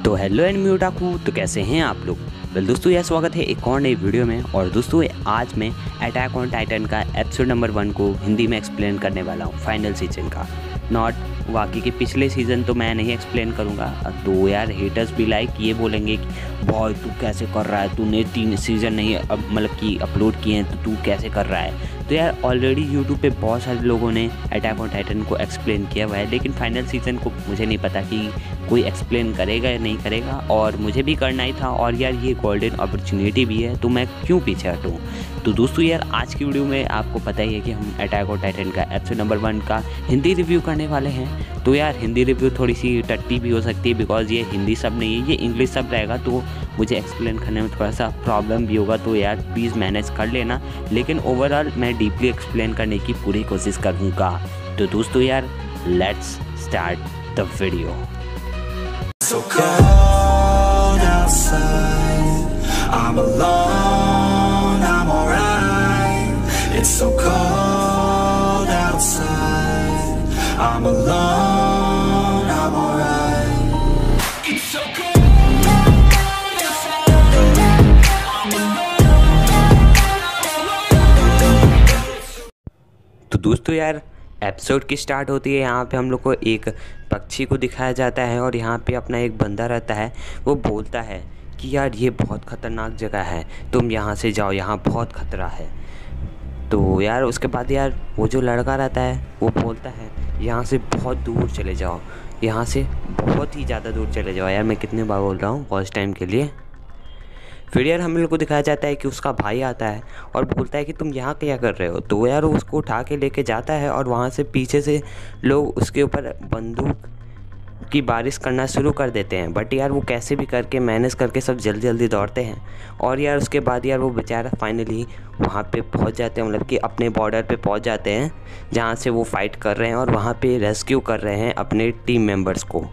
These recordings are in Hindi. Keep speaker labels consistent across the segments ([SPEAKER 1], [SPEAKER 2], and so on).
[SPEAKER 1] तो हेलो एंड म्यूटाकू, तो कैसे हैं आप लोग। दोस्तों यह स्वागत है एक और नई वीडियो में। और दोस्तों आज मैं अटैक ऑन टाइटन का एपिसोड नंबर 1 को हिंदी में एक्सप्लेन करने वाला हूँ, फाइनल सीजन का। नॉट बाकी के पिछले सीज़न तो मैं नहीं एक्सप्लेन करूँगा। तो यार हेटर्स भी लाइक ये बोलेंगे कि बॉय तू कैसे कर रहा है, तूने 3 सीज़न नहीं मतलब कि अपलोड किए हैं तो तू कैसे कर रहा है। तो यार ऑलरेडी यूट्यूब पे बहुत सारे लोगों ने अटैक ऑन टाइटन को एक्सप्लेन किया हुआ है, लेकिन फाइनल सीज़न को मुझे नहीं पता कि कोई एक्सप्लेन करेगा या नहीं करेगा, और मुझे भी करना ही था। और यार ये गोल्डन अपॉर्चुनिटी भी है, तो मैं क्यों पीछे हटूँ। तो दोस्तों यार आज की वीडियो में आपको पता ही है कि हम अटैक ऑन टाइटन का एपिसोड नंबर 1 का हिंदी रिव्यू करने वाले हैं। तो यार हिंदी रिव्यू थोड़ी सी टट्टी भी हो सकती है, बिकॉज ये हिंदी सब नहीं है, ये इंग्लिश सब रहेगा, तो मुझे एक्सप्लेन करने में थोड़ा सा प्रॉब्लम भी होगा। तो यार प्लीज़ मैनेज कर लेना, लेकिन ओवरऑल मैं डीपली एक्सप्लेन करने की पूरी कोशिश करूँगा। तो दोस्तों यार let's start the video.
[SPEAKER 2] So cold outside, I'm alone, I'm alright. It's so cold outside, I'm alone, I'm alright. It's so cold outside, I'm alone.
[SPEAKER 1] तो दोस्तों यार एपिसोड की स्टार्ट होती है, यहाँ पे हम लोग को एक पक्षी को दिखाया जाता है और यहाँ पे अपना एक बंदा रहता है। वो बोलता है कि यार ये बहुत ख़तरनाक जगह है, तुम यहाँ से जाओ, यहाँ बहुत ख़तरा है। तो यार उसके बाद यार वो जो लड़का रहता है वो बोलता है यहाँ से बहुत दूर चले जाओ, यहाँ से बहुत ही ज़्यादा दूर चले जाओ। यार मैं कितने बार बोल रहा हूँ फर्स्ट टाइम के लिए। फिर यार हम लोग को दिखाया जाता है कि उसका भाई आता है और बोलता है कि तुम यहाँ क्या कर रहे हो। तो यार वो उसको उठा के लेके जाता है और वहाँ से पीछे से लोग उसके ऊपर बंदूक की बारिश करना शुरू कर देते हैं। बट यार वो कैसे भी करके मैनेज करके सब जल्दी जल्दी दौड़ते हैं। और यार उसके बाद यार वो बेचारा फाइनली वहाँ पे पहुँच जाते हैं, मतलब कि अपने बॉर्डर पे पहुँच जाते हैं जहाँ से वो फाइट कर रहे हैं, और वहाँ पे रेस्क्यू कर रहे हैं अपने टीम मेम्बर्स को।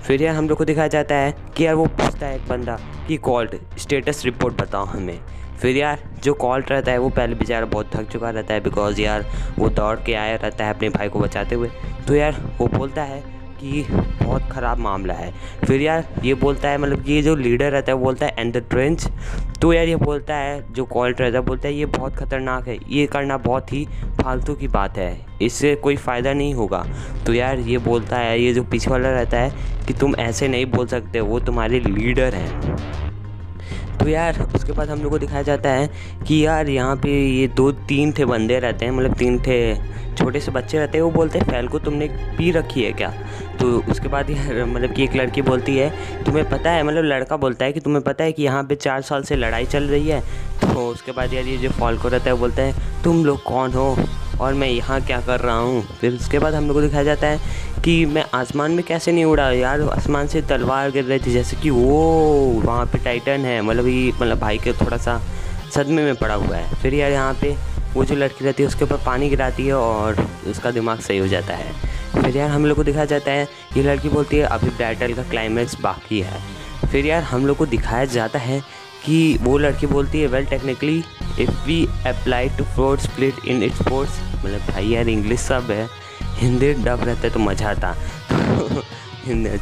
[SPEAKER 1] फिर यार हम लोग को दिखाया जाता है कि यार वो पूछता है एक बंदा कि कॉल्ट स्टेटस रिपोर्ट बताओ हमें। फिर यार जो कॉल्ट रहता है वो पहले बेचारा बहुत थक चुका रहता है, बिकॉज यार वो दौड़ के आया रहता है अपने भाई को बचाते हुए। तो यार वो बोलता है कि बहुत ख़राब मामला है। फिर यार ये बोलता है, मतलब कि ये जो लीडर रहता है वो बोलता है एंड द ट्रेंच। तो यार ये बोलता है, जो कॉल्ट रहता है बोलता है ये बहुत ख़तरनाक है, ये करना बहुत ही फालतू की बात है, इससे कोई फ़ायदा नहीं होगा। तो यार ये बोलता है, ये जो पीछे वाला रहता है, कि तुम ऐसे नहीं बोल सकते, वो तुम्हारे लीडर हैं। तो यार उसके बाद हम लोग को दिखाया जाता है कि यार यहाँ पे ये 2-3 थे बंदे रहते हैं, मतलब 3 थे छोटे से बच्चे रहते हैं। वो बोलते हैं फैल्को तुमने पी रखी है क्या। तो उसके बाद यार मतलब कि एक लड़की बोलती है तुम्हें पता है, मतलब लड़का बोलता है कि तुम्हें पता है कि यहाँ पे 4 साल से लड़ाई चल रही है। तो उसके बाद यार ये जो फॉल्को रहता है वो बोलता है तुम लोग कौन हो और मैं यहाँ क्या कर रहा हूँ। फिर उसके बाद हम लोग को दिखाया जाता है कि मैं आसमान में कैसे नहीं उड़ा यार, आसमान से तलवार गिर रही थी, जैसे कि वो वहाँ पे टाइटन है, मतलब भाई के थोड़ा सा सदमे में पड़ा हुआ है। फिर यार यहाँ पे वो जो लड़की रहती है उसके ऊपर पानी गिराती है और उसका दिमाग सही हो जाता है। फिर यार हम लोग को दिखाया जाता है, ये लड़की बोलती है अभी बैटल का क्लाइमैक्स बाकी है। फिर यार हम लोग को दिखाया जाता है कि वो लड़की बोलती है well technically if we apply to floor split in its force. मतलब भाई यार इंग्लिश सब है, हिंदी डब रहता है तो मज़ा आता।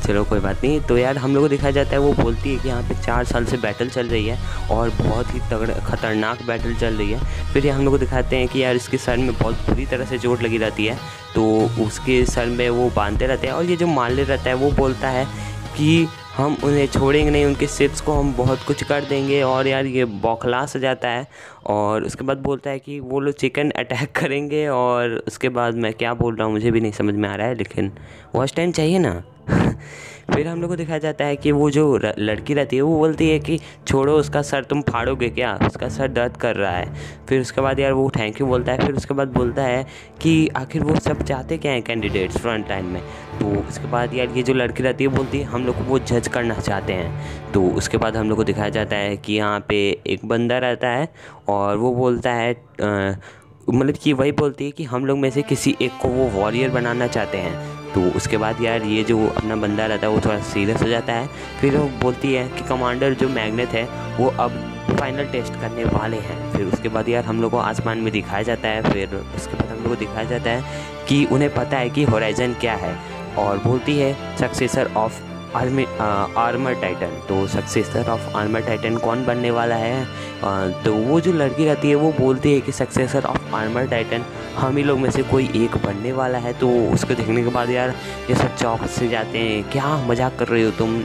[SPEAKER 1] चलो कोई बात नहीं। तो यार हम लोग को दिखाया जाता है, वो बोलती है कि यहाँ पे 4 साल से बैटल चल रही है और बहुत ही खतरनाक बैटल चल रही है। फिर ये हम लोग को दिखाते हैं कि यार इसके सर में बहुत बुरी तरह से चोट लगी रहती है, तो उसके सर में वो बांधते रहते हैं। और ये जो माले रहता है वो बोलता है कि हम उन्हें छोड़ेंगे नहीं, उनके शिप्स को हम बहुत कुछ कर देंगे। और यार ये बौखला सा जाता है और उसके बाद बोलता है कि वो लोग चिकन अटैक करेंगे। और उसके बाद मैं क्या बोल रहा हूँ मुझे भी नहीं समझ में आ रहा है, लेकिन वॉच टाइम चाहिए ना। फिर हम लोग को दिखाया जाता है कि वो जो लड़की रहती है वो बोलती है कि छोड़ो उसका सर तुम फाड़ोगे क्या, उसका सर दर्द कर रहा है। फिर उसके बाद यार वो थैंक यू बोलता है। फिर उसके बाद बोलता है कि आखिर वो सब चाहते क्या हैं कैंडिडेट्स फ्रंट लाइन में। तो उसके बाद यार ये जो लड़की रहती है बोलती है हम लोग को वो जज करना चाहते हैं। तो उसके बाद हम लोग को दिखाया जाता है कि यहाँ पे एक बंदा रहता है और वो बोलता है मतलब कि वही बोलती है कि हम लोग में से किसी एक को वो वॉरियर बनाना चाहते हैं। तो उसके बाद यार ये जो अपना बंदा रहता है वो थोड़ा सीरियस हो जाता है। फिर वो बोलती है कि कमांडर जो मैग्नेट है वो अब फाइनल टेस्ट करने वाले हैं। फिर उसके बाद यार हम लोग को आसमान में दिखाया जाता है। फिर उसके बाद हम लोग को दिखाया जाता है कि उन्हें पता है कि होराइजन क्या है। और बोलती है सक्सेसर ऑफ आर्मर टाइटन। तो सक्सेसर ऑफ आर्मर टाइटन कौन बनने वाला है? तो वो जो लड़की रहती है वो बोलती है कि सक्सेसर ऑफ आर्मर टाइटन हम ही लोग में से कोई एक बनने वाला है। तो उसको देखने के बाद यार ये सब चौंक से जाते हैं, क्या मजाक कर रही हो तुम,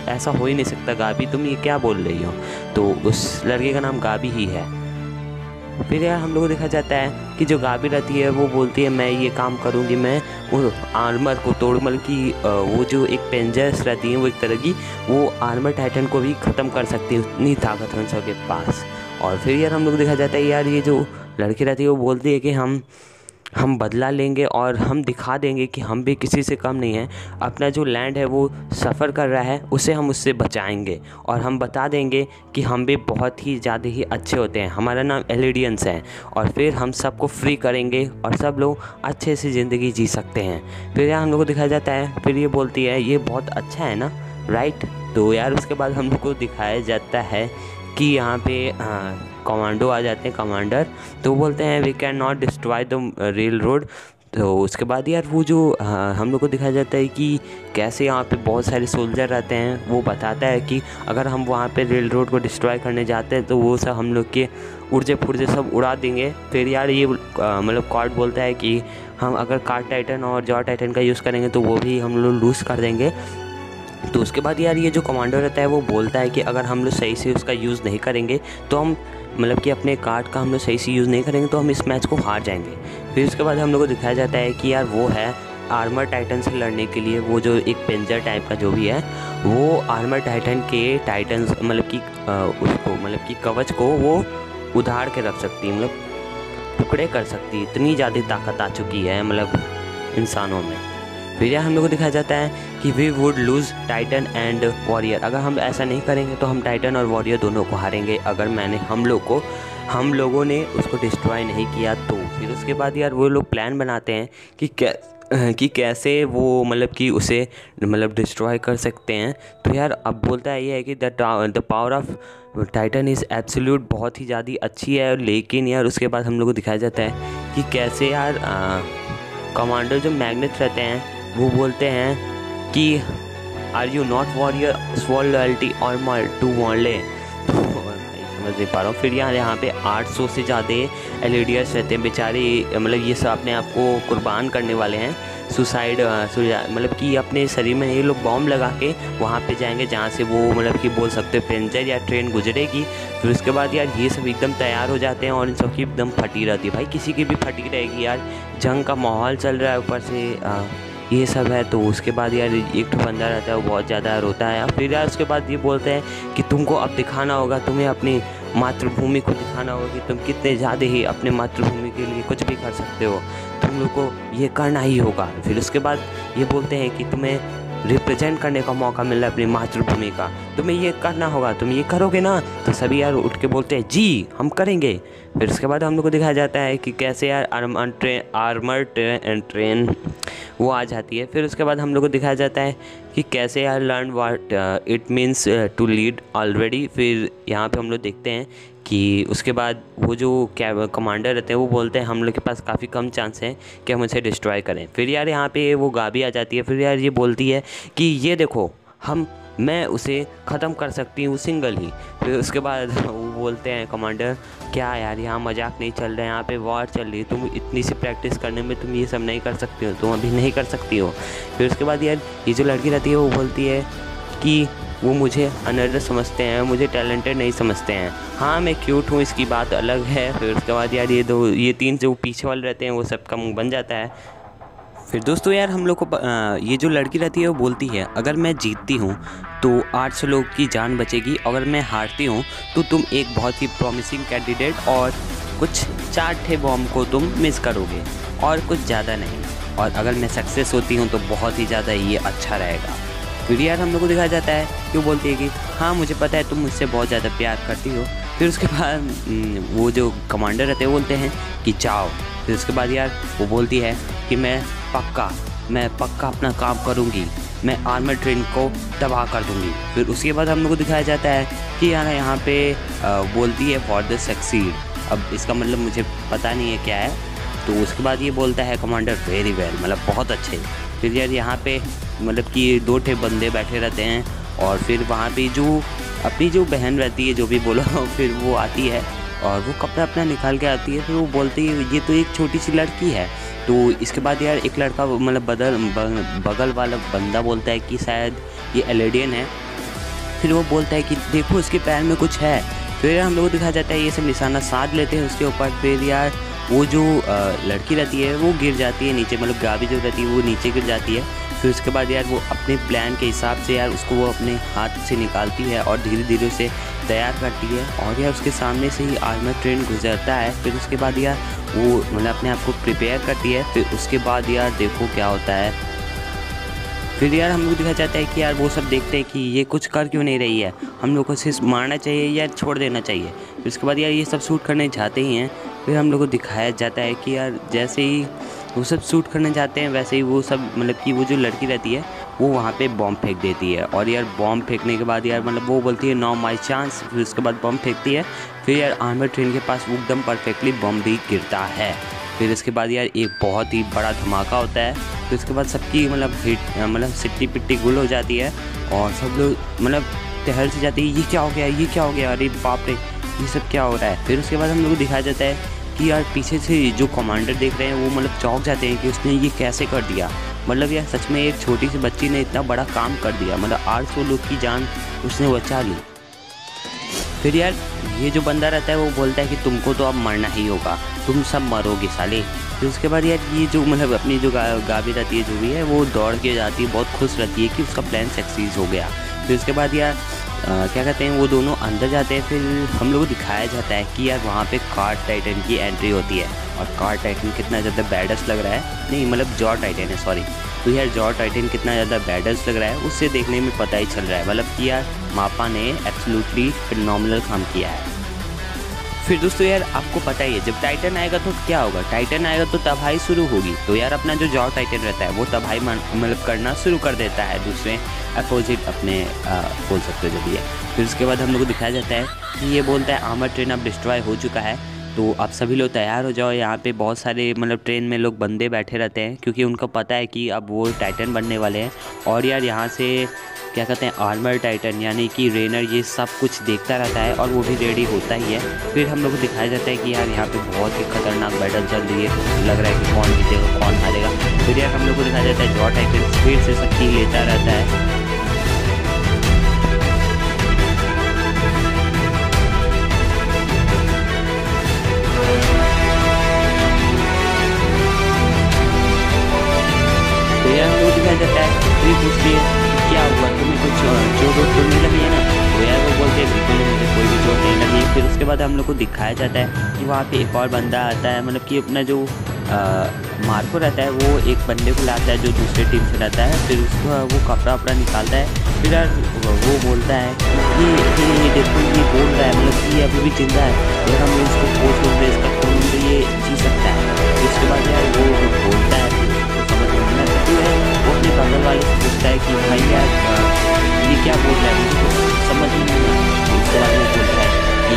[SPEAKER 1] ऐसा हो ही नहीं सकता गाबी, तुम ये क्या बोल रही हो? तो उस लड़के का नाम गाबी ही है। फिर यार हम लोग को देखा जाता है कि जो गाबी रहती है वो बोलती है मैं ये काम करूँगी, मैं वो आर्मर को तोड़, मतलब कि वो जो एक पेंजर्स रहती है वो एक तरह की वो आर्मर टाइटन को भी ख़त्म कर सकती है, उतनी ताकत है उन सबके पास। और फिर यार हम लोग देखा जाता है यार ये जो लड़की रहती है वो बोलती है कि हम बदला लेंगे और हम दिखा देंगे कि हम भी किसी से कम नहीं हैं, अपना जो लैंड है वो सफ़र कर रहा है उसे हम उससे बचाएंगे और हम बता देंगे कि हम भी बहुत ही ज़्यादा ही अच्छे होते हैं, हमारा नाम एलिडियंस है, और फिर हम सबको फ्री करेंगे और सब लोग अच्छे से ज़िंदगी जी सकते हैं। फिर यार हम लोग को दिखाया जाता है, फिर ये बोलती है ये बहुत अच्छा है ना, राइट। तो यार उसके बाद हम लोग को दिखाया जाता है कि यहाँ पे कमांडो आ जाते हैं, कमांडर। तो बोलते हैं we can not destroy the rail road. तो उसके बाद यार वो जो हम लोग को दिखाया जाता है कि कैसे यहाँ पे बहुत सारे सोल्जर रहते हैं, वो बताता है कि अगर हम वहाँ पे रेल रोड को डिस्ट्रॉय करने जाते हैं तो वो सब हम लोग के उर्जे पुर्जे सब उड़ा देंगे। फिर यार ये मतलब कॉर्ड बोलता है कि हम अगर कार्ड टाइटन और जॉ टाइटन का यूज़ करेंगे तो वो भी हम लोग लूज़ कर देंगे। तो उसके बाद यार ये जो कमांडो रहता है वो बोलता है कि अगर हम लोग सही से उसका यूज़ नहीं करेंगे तो हम मतलब कि अपने कार्ड का हम लोग सही से यूज़ नहीं करेंगे तो हम इस मैच को हार जाएंगे। फिर उसके बाद हम लोग को दिखाया जाता है कि यार वो है आर्मर टाइटन से लड़ने के लिए वो जो एक पेंजर टाइप का जो भी है वो आर्मर टाइटन के टाइटन्स मतलब कि उसको मतलब कि कवच को वो उधार के रख सकती है, मतलब टुकड़े कर सकती है, इतनी ज़्यादा ताकत आ चुकी है मतलब इंसानों में। फिर यार हम लोग को दिखाया जाता है कि we would lose Titan and warrior, अगर हम ऐसा नहीं करेंगे तो हम टाइटन और वॉरियर दोनों को हारेंगे अगर हम लोगों ने उसको डिस्ट्रॉय नहीं किया तो। फिर उसके बाद यार वो लोग प्लान बनाते हैं कि कैसे वो मतलब कि उसे मतलब डिस्ट्रॉय कर सकते हैं। तो यार अब बोलता है ये है कि the power of Titan is absolute, बहुत ही ज़्यादा अच्छी है। लेकिन यार उसके बाद हम लोग को दिखाया जाता है कि कैसे यार कमांडर जो मैग्नेट रहते हैं वो बोलते हैं कि आर यू नॉट वॉरियर स्वॉल लॉयल्टी और मार टू वॉन्ले, समझ नहीं पा रहा हूँ। फिर यहाँ पे 800 से ज़्यादा एलिडियर्स रहते हैं बेचारे, मतलब ये सब अपने आप को कुर्बान करने वाले हैं, सुसाइड मतलब कि अपने शरीर में ये लोग बॉम्ब लगा के वहाँ पे जाएंगे जहाँ से वो मतलब कि बोल सकते हैं पेंजर या ट्रेन गुजरेगी। फिर उसके बाद यार ये सब एकदम तैयार हो जाते हैं और इन सब की एकदम फटी रहती है, भाई किसी की भी फटी रहेगी यार, जंग का माहौल चल रहा है ऊपर से ये सब है। तो उसके बाद यार एक तो बंदा रहता है वो बहुत ज़्यादा रोता है। फिर यार उसके बाद ये बोलते हैं कि तुमको अब दिखाना होगा, तुम्हें अपनी मातृभूमि को दिखाना होगा कि तुम कितने ज़्यादा ही अपने मातृभूमि के लिए कुछ भी कर सकते हो, तुम लोग को ये करना ही होगा। फिर उसके बाद ये बोलते हैं कि तुम्हें रिप्रेजेंट करने का मौका मिल रहा है अपनी मातृभूमि का, तुम्हें ये करना होगा, तुम ये करोगे ना? तो सभी यार उठ के बोलते हैं जी हम करेंगे। फिर उसके बाद हम लोग को दिखाया जाता है कि कैसे यार आर्मर ट्रेन वो आ जाती है। फिर उसके बाद हम लोग को दिखाया जाता है कि कैसे यार learn what it means to lead already. फिर यहाँ पे हम लोग देखते हैं कि उसके बाद वो जो कमांडर रहते हैं वो बोलते हैं हम लोग के पास काफ़ी कम चांस है कि हम उसे डिस्ट्रॉय करें। फिर यार यहाँ पे वो गाबी आ जाती है। फिर यार ये बोलती है कि ये देखो मैं उसे ख़त्म कर सकती हूँ सिंगल ही। फिर उसके बाद वो बोलते हैं कमांडर क्या यार यहाँ मजाक नहीं चल रहा है, यहाँ पे वॉर चल रही है, तुम इतनी सी प्रैक्टिस करने में तुम ये सब नहीं कर सकती हो, तुम अभी नहीं कर सकती हो। फिर उसके बाद यार ये जो लड़की रहती है वो बोलती है कि वो मुझे अनदर समझते हैं, मुझे टैलेंटेड नहीं समझते हैं, हाँ मैं क्यूट हूँ इसकी बात अलग है। फिर उसके बाद यार ये तीन जो पीछे वाले रहते हैं वो सबका मुँह बन जाता है। फिर दोस्तों यार हम लोग को ये जो लड़की रहती है वो बोलती है अगर मैं जीतती हूँ तो 800 लोग की जान बचेगी, अगर मैं हारती हूँ तो तुम एक बहुत ही प्रॉमिसिंग कैंडिडेट और कुछ 4 ठे बॉम्ब को तुम मिस करोगे और कुछ ज़्यादा नहीं, और अगर मैं सक्सेस होती हूँ तो बहुत ही ज़्यादा ये अच्छा रहेगा। फिर यार हम लोग को दिखाया जाता है कि वो बोलती है कि हाँ मुझे पता है तुम मुझसे बहुत ज़्यादा प्यार करती हो। फिर उसके बाद वो जो कमांडर रहते हैं बोलते हैं कि जाओ। फिर उसके बाद यार वो बोलती है कि मैं पक्का अपना काम करूँगी, मैं आर्मर ट्रेन को तबाह कर दूँगी। फिर उसके बाद हम लोग को दिखाया जाता है कि यार यहाँ पे बोलती है फॉर द सक्सीड, अब इसका मतलब मुझे पता नहीं है क्या है। तो उसके बाद ये बोलता है कमांडर वेरी वेल, मतलब बहुत अच्छे। फिर यार यहाँ पे मतलब कि 2 ठे बंदे बैठे रहते हैं और फिर वहाँ पे जो अपनी जो बहन रहती है, जो भी बोलो, फिर वो आती है और वो कपड़ा अपना निकाल के आती है। फिर वो बोलती है ये तो एक छोटी सी लड़की है। तो इसके बाद यार एक लड़का मतलब बगल वाला बंदा बोलता है कि शायद ये एलियन है। फिर वो बोलता है कि देखो इसके पैर में कुछ है। फिर हम लोग को दिखाया जाता है ये सब निशाना साध लेते हैं उसके ऊपर। फिर यार वो जो लड़की रहती है वो गिर जाती है नीचे, मतलब गाभी जो रहती है वो नीचे गिर जाती है। फिर उसके बाद यार वो अपने प्लान के हिसाब से यार उसको वो अपने हाथ से निकालती है और धीरे धीरे उसे तैयार करती है और यार उसके सामने से ही आर्मर ट्रेन गुजरता है। फिर उसके बाद यार वो मतलब अपने आप को प्रिपेयर करती है। फिर उसके बाद यार देखो क्या होता है। फिर यार हम लोग दिखाया जाता है कि यार वो सब देखते हैं कि ये कुछ कर क्यों नहीं रही है, हम लोग को सिर्फ मारना चाहिए या छोड़ देना चाहिए। फिर उसके बाद यार ये सब शूट करने जाते ही हैं। फिर हम लोग को दिखाया जाता है कि यार जैसे ही वो सब शूट करने जाते हैं वैसे ही वो सब मतलब कि वो जो लड़की रहती है वो वहाँ पे बॉम्ब फेंक देती है। और यार बॉम्ब फेंकने के बाद यार मतलब वो बोलती है नो माय चांस। फिर उसके बाद बॉम्ब फेंकती है। फिर यार आर्मर ट्रेन के पास वो एकदम परफेक्टली बॉम्ब भी गिरता है। फिर इसके बाद यार एक बहुत ही बड़ा धमाका होता है। फिर उसके बाद सबकी मतलब सिट्टी पिट्टी गुल हो जाती है और सब लोग मतलब टहल से जाती है, ये क्या हो गया, ये क्या हो गया, अरे बाप रे ये सब क्या हो रहा है। फिर उसके बाद हम लोग को दिखाया जाता है कि यार पीछे से जो कमांडर देख रहे हैं वो मतलब चौंक जाते हैं कि उसने ये कैसे कर दिया। मतलब यार सच में एक छोटी सी बच्ची ने इतना बड़ा काम कर दिया, मतलब 800 लोग की जान उसने बचा ली। फिर यार ये जो बंदा रहता है वो बोलता है कि तुमको तो अब मरना ही होगा, तुम सब मरोगे साले। फिर उसके बाद यार ये जो मतलब अपनी जो गाभी रहती है जो भी है वो दौड़ के जाती है, बहुत खुश रहती है कि उसका प्लान सक्सेस हो गया। फिर उसके बाद यार क्या कहते हैं वो दोनों अंदर जाते हैं। फिर हम लोग को दिखाया जाता है कि यार वहाँ पे कार्ड टाइटन की एंट्री होती है और कार्ड टाइटन कितना ज़्यादा बैडस लग रहा है, नहीं मतलब जॉ टाइटन है सॉरी। तो यार जॉ टाइटन कितना ज़्यादा बैडस लग रहा है उससे देखने में पता ही चल रहा है, मतलब कि यार मापा ने एब्सोल्युटली फिनोमिनल काम किया है। फिर दोस्तों यार आपको पता ही है जब टाइटन आएगा तो क्या होगा, टाइटन आएगा तो तबाही शुरू होगी। तो यार अपना जो जॉ टाइटन रहता है वो तबाही मतलब करना शुरू कर देता है दूसरे अपोजिट अपने बोल सकते हो जो भी है। फिर उसके बाद हम लोग को दिखाया जाता है कि ये बोलता है आर्मर ट्रेन अब डिस्ट्रॉय हो चुका है, तो आप सभी लोग तैयार हो जाओ। यहाँ पे बहुत सारे मतलब ट्रेन में लोग बंदे बैठे रहते हैं क्योंकि उनको पता है कि अब वो टाइटन बनने वाले हैं। और यार यहाँ से क्या कहते हैं आर्मर टाइटन यानी कि रेनर ये सब कुछ देखता रहता है और वो भी रेडी होता ही है। फिर हम लोग को दिखाया जाता है कि यार यहाँ पे बहुत ही खतरनाक बैटल चल रही है, लग रहा है कि कौन जीतेगा कौन हारेगा। फिर यार हम लोग को दिखाया जाता है जॉ टाइटन फिर से शक्ति लेता रहता है। तो यार हम लोग दिखाया जाता है फिर पूछती है क्या हुआ, तुम्हें कुछ चोट तो नहीं लगी है ना। तो यार वो बोलते हैं बिल्कुल मुझे कोई भी चोट नहीं लगी। फिर उसके बाद हम लोग को दिखाया जाता है कि वहाँ पे एक और बंदा आता है, मतलब कि अपना जो मार्को रहता है वो एक बंदे को लाता है जो दूसरे टीम से रहता है। फिर उसको वो कपड़ा वपड़ा निकालता है। फिर यार वो बोलता है कि ये देखो ये बोल रहा है मतलब कि अभी भी जिंदा है, अगर हम इसको पोस्ट कर दे इसका खून तो ये जी सकता है। उसके बाद यार वो बोलता है समझ में नहीं आता है, वो अपने बगल वाले से पूछता है कि भाई यार ये क्या बोल रहा है, मुझको समझ में नहीं आता। उसके बाद वो बोलता है कि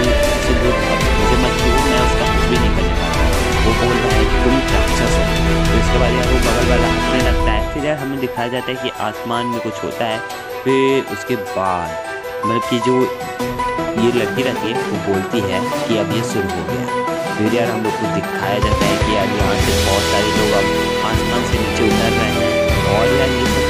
[SPEAKER 1] मुझे मत छूओ, मैं उसका कुछ भी नहीं करने वाला। वो बोल रहा है तुम राक्षस हो। तो उसके बाद यार वो बगल वाला हंसने लगता है। फिर यार हमें दिखाया जाता है कि आसमान में कुछ होता है। फिर उसके बाद मतलब कि जो ये लड़की रहती है वो बोलती है कि अब ये शुरू हो गया। फिर यार हम लोग को दिखाया जाता है कि यार यहाँ से बहुत सारे लोग अब आसमान से नीचे उतर रहे हैं और यार ये सब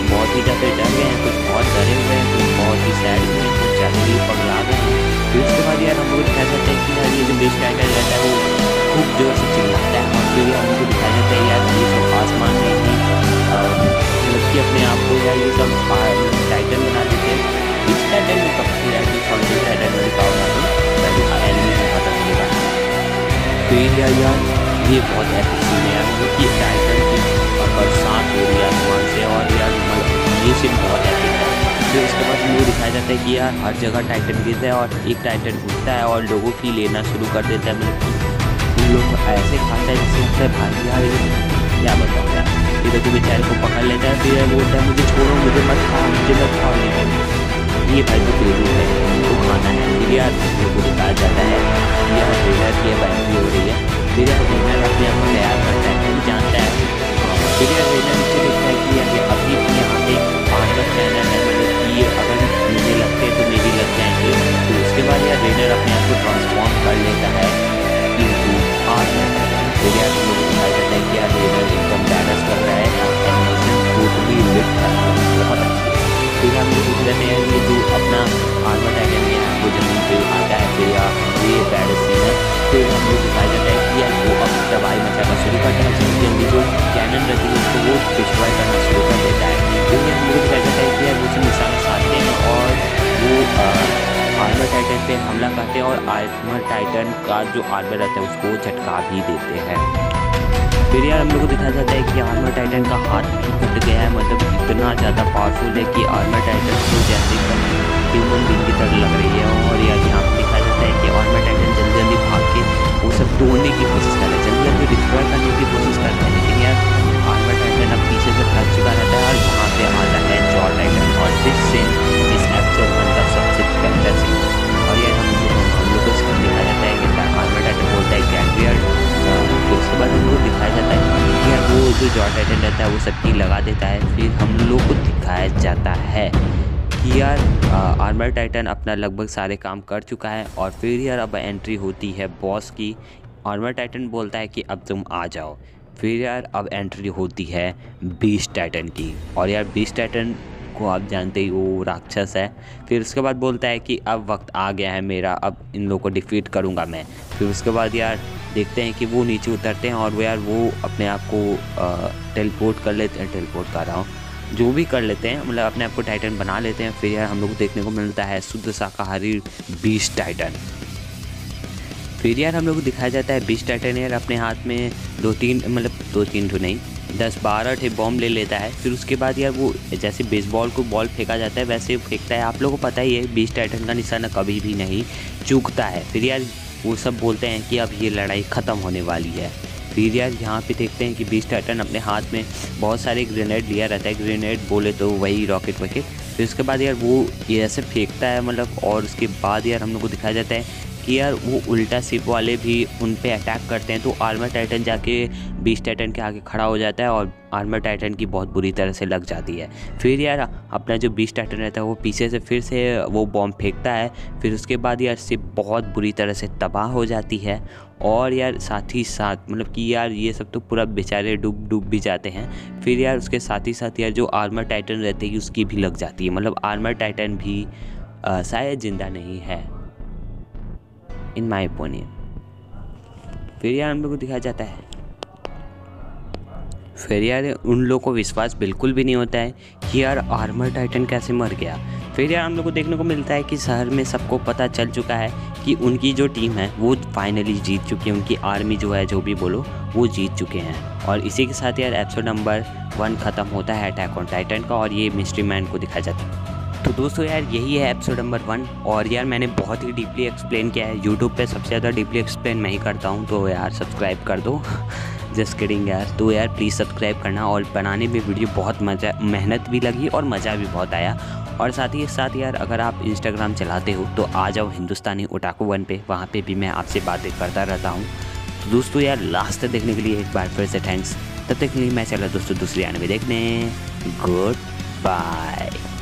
[SPEAKER 1] बहुत ही ज़्यादा डर गए हैं, कुछ बहुत डरे हुए हैं, कुछ बहुत ही सैड हुए हैं, कुछ ज़्यादा ही पगला गए हैं। फिर उसके बाद यार हम लोग को दिखाया जाता है कि यार ये जो बेस्ट टाइटन रहता है वो खूब जोर से चिल्लाता है। और फिर हम लोग को दिखाया जाता है यार ये सब आसमान में ही मतलब कि अपने आप को यार ये सब टाइटन बना देते हैं। इस टाइटन में कब से यार कॉन्टेंट टाइटन में दिखाऊंगा तो एनिमे में पता चलेगा। फिर यार ये बहुत एपिक सीन है यार, मतलब कि टाइटन की बरसात हो रही है आसमान से और यार ये सीन बहुत एपिक है। फिर उसके बाद हम लोग दिखाया जाता है कि यार हर जगह टाइटन गिरता है और एक टाइटन उठता है और लोगों की लेना शुरू कर देता है, मतलब कि उन लोग को ऐसे खाता है जैसे लगता है भाई यार ये क्या बताओ यार। फिर तो बेचारे को पकड़ लेता है। फिर बोलता है मुझे छोड़ो, मुझे मत खाओ, मुझे मत खाओ, लेकिन ये भाई तो तेरू है तो खाना है। फिर यार लोगों को दिखाया जाता है कि यार ट्रेलर की एंट्री हो रही है। फिर यार ट्रेलर अपने आप को तैयार करता है, जानता है। फिर यार ट्रेलर नीचे देखता है कैनन रहती है उसको वो डिस्ट्रॉय करना शुरू कर देता है। तो ये हम लोग कह जाता है कि यार वो निशाना साधते हैं और वो आर्मर टाइटन पे हमला करते हैं और आर्मर टाइटन का जो आर्मर रहता है उसको झटका भी देते हैं। फिर यार हम लोग को दिखाया जाता है कि आर्मर टाइटन का हाथ भी टूट गया है, मतलब इतना ज़्यादा पावरफुल है कि आर्मर टाइटन को जैसे ह्यूमन बीइंग की तरह लग रही है। और यार यहाँ पर दिखाया जाता है कि आर्मर टाइटन जल्दी जल्दी भाग के वो सब तोड़ने की कोशिश कर रहे हैं, जल्दी जल्दी डिस्ट्रॉय करने की कोशिश कर रहे हैं। लेकिन यार आर्मर टाइटन अब पीछे से फंस चुका रहता है और वहाँ पे आता है जॉ टाइटन। और दिस सीन इस एपिसोड का सबसे बेहतर सीन। और यार हम लोग को इसमें दिखाया जाता है कि आर्मर टाइटन बोलता है गैंग्रियर। तो उसके बाद हम लोग दिखाया जाता है कि यार वो जो जॉ टाइटन रहता है वो सबकी लगा देता है। फिर हम लोग को दिखाया जाता है कि यार आर्मर टाइटन अपना लगभग सारे काम कर चुका है। और फिर यार अब एंट्री होती है बॉस की। आर्मर टाइटन बोलता है कि अब तुम आ जाओ। फिर यार अब एंट्री होती है बीस्ट टाइटन की। और यार बीस्ट टाइटन को आप जानते ही वो राक्षस है। फिर उसके बाद बोलता है कि अब वक्त आ गया है मेरा, अब इन लोगों को डिफीट करूँगा मैं। फिर उसके बाद यार देखते हैं कि वो नीचे उतरते हैं और वो अपने आप को टेलीपोर्ट कर लेते हैं, टेलीपोर्ट कर रहा हूँ, जो भी कर लेते हैं, मतलब अपने आप को टाइटन बना लेते हैं। फिर यार हम लोग को देखने को मिलता है शुद्ध शाकाहारी बीस्ट टाइटन। फिर यार हम लोग को दिखाया जाता है बीस्ट टाइटन यार अपने हाथ में दो तीन तो नहीं 10-12 ठे बॉम्ब ले लेता है। फिर उसके बाद यार वो जैसे बेसबॉल को बॉल फेंका जाता है वैसे फेंकता है। आप लोगों को पता ही है बीस्ट टाइटन का निशाना कभी भी नहीं चूकता है। फिर यार वो सब बोलते हैं कि अब ये लड़ाई ख़त्म होने वाली है। फिर यार यहाँ पे देखते हैं कि बीस्ट टाइटन अपने हाथ में बहुत सारे ग्रेनेड लिया रहता है, ग्रेनेड बोले तो वही रॉकेट वॉकेट। फिर उसके बाद यार वो ये ऐसे फेंकता है मतलब। और उसके बाद यार हम लोग को दिखाया जाता है कि यार वो उल्टा सिप वाले भी उन पे अटैक करते हैं। तो आर्मर टाइटन जाके बीस्ट टाइटन के आगे खड़ा हो जाता है और आर्मर टाइटन की बहुत बुरी तरह से लग जाती है। फिर यार अपना जो बीस्ट टाइटन रहता है वो पीछे से फिर से वो बॉम्ब फेंकता है। फिर उसके बाद यार सिप बहुत बुरी तरह से तबाह हो जाती है। और यार साथ ही साथ मतलब कि यार ये सब तो पूरा बेचारे डूब भी जाते हैं। फिर यार उसके साथ ही साथ यार जो आर्मर टाइटन रहती है उसकी भी लग जाती है, मतलब आर्मर टाइटन भी शायद जिंदा नहीं है इन माई ओपिनियन। फिर यार हम लोग को दिखाया जाता है, फिर यार उन लोगों को विश्वास बिल्कुल भी नहीं होता है कि यार आर्मर टाइटन कैसे मर गया। फिर यार हम लोग को देखने को मिलता है कि शहर में सबको पता चल चुका है कि उनकी जो टीम है वो फाइनली जीत चुकी है, उनकी आर्मी जो है जो भी बोलो वो जीत चुके हैं। और इसी के साथ यार एपिसोड नंबर 1 ख़त्म होता है अटैक ऑन टाइटन का। और ये मिस्ट्री मैन को दिखाया जाता है। तो दोस्तों यार यही है एपिसोड नंबर 1। और यार मैंने बहुत ही डीपली एक्सप्लेन किया है, यूट्यूब पे सबसे ज़्यादा डीपली एक्सप्लेन मैं ही करता हूँ, तो यार सब्सक्राइब कर दो। जस्ट किडिंग यार। तो यार प्लीज़ सब्सक्राइब करना। और बनाने में वीडियो बहुत मेहनत भी लगी और मज़ा भी बहुत आया। और साथ ही साथ यार अगर आप इंस्टाग्राम चलाते हो तो आ जाओ हिंदुस्तानी ओटाकू 1 पे, वहाँ पे भी मैं आपसे बातें करता रहता हूँ। तो दोस्तों यार लास्ट तक देखने के लिए एक बार फिर से थैंक्स। तब तक के लिए मैं चला दोस्तों दूसरी आने में देखने। Good bye.